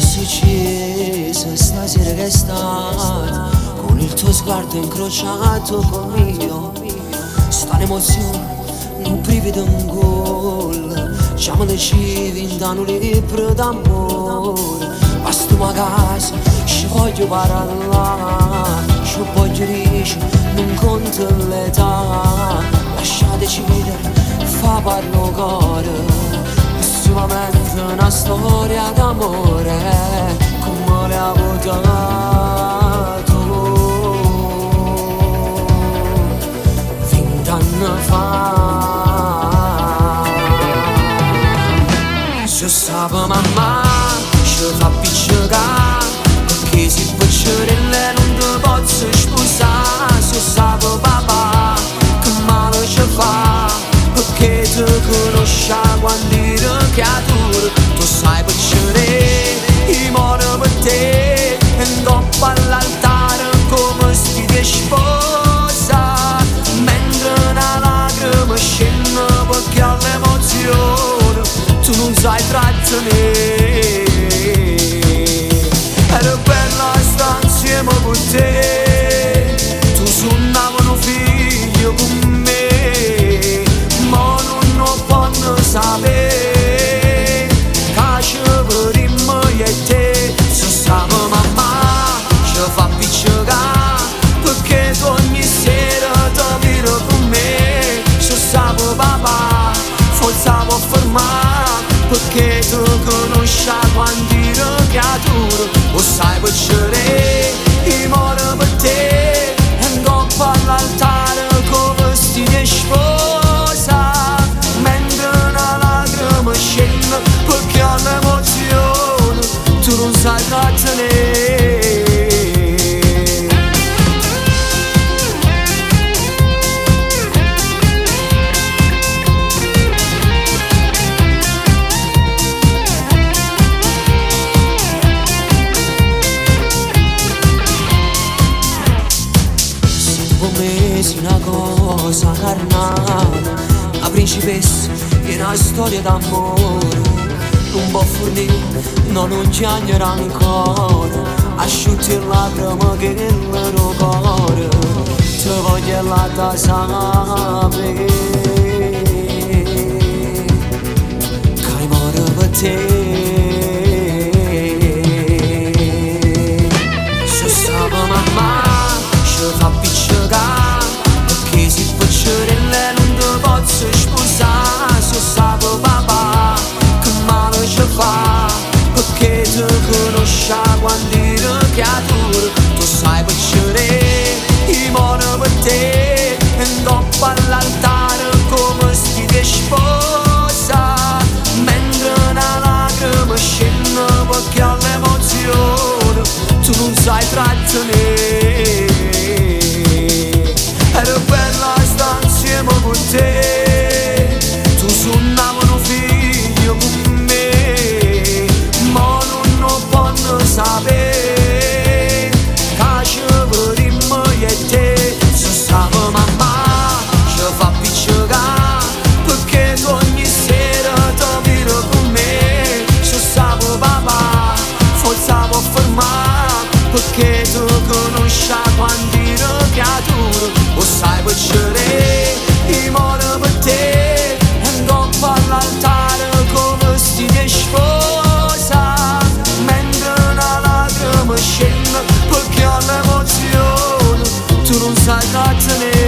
successo stasera che è stato, con il tuo sguardo incrociato col mio, sta un'emozione, non brivido un gol, già me ne ci vindano un libro d'amore, basta una casa, ci voglio parlare, ci voglio dire, non conto l'età, lascia decidere, fa parlo cuore. Solamente una storia d'amore come l'hai votato 20 anni fa. Se sape mamma ci fa piccicare, perché si piccerelle non ti posso sposare. Se sape papà che male ci fa, perché ti conosci quando ero creatura. Tu sai piacere, io muoio per te, e dopo all'altare come stile sposa, mentre una lacrima scende perché all'emozione tu non sai trattenere. Era bella stare insieme con te, tu suonavano figlio con me, ma non posso sapere che ci vedremo io e te. Se sape mamma ci fa piccicare, perché tu ogni sera ti vedo con me. Se sape papà forse può fermare, perché tu conosci quando ero creatura. O sai piacere, io muoio per te, e dopo all'altare con vestiti e sposa, mentre una lacrima scende perché all'emozione tu non sai trattenere. Sei una cosa carnale, la principessa è una storia d'amore, non può fornire, no, non ci agnerà ancora, asciutti il lacrima che nel loro cuore, ti voglio la ta sapere, che muore per te. Se sape mamma ci fa piccicare, perché si piccerelle non ti posso sposare. Se sape papà che male ci fa, perché ti conosci quando ero creatura. Tu sai piacere, io muoio per te, e dopo all'altare come stile sposa, mentre una lacrima scende perché all'emozione tu non sai trattenere. Era bella stare insieme con te, tu suonavano figlio con me, ma non posso sapere che ci vedremo io e te. Se sape mamma ci fa piccicare, perché tu ogni sera ti vedo con me. Se sape papà forse può fermare, perché tu conosci quando ero creatura. O sai piacere, io muoio per te, e dopo all'altare con vestiti e sposa, mentre una lacrima scende perché all'emozione tu non sai trattenere.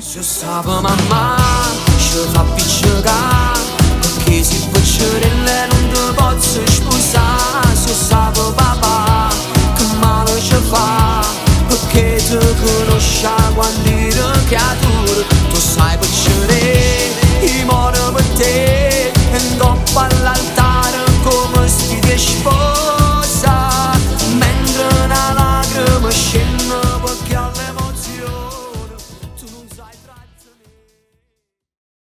Se sape mamma ci fa piccicare,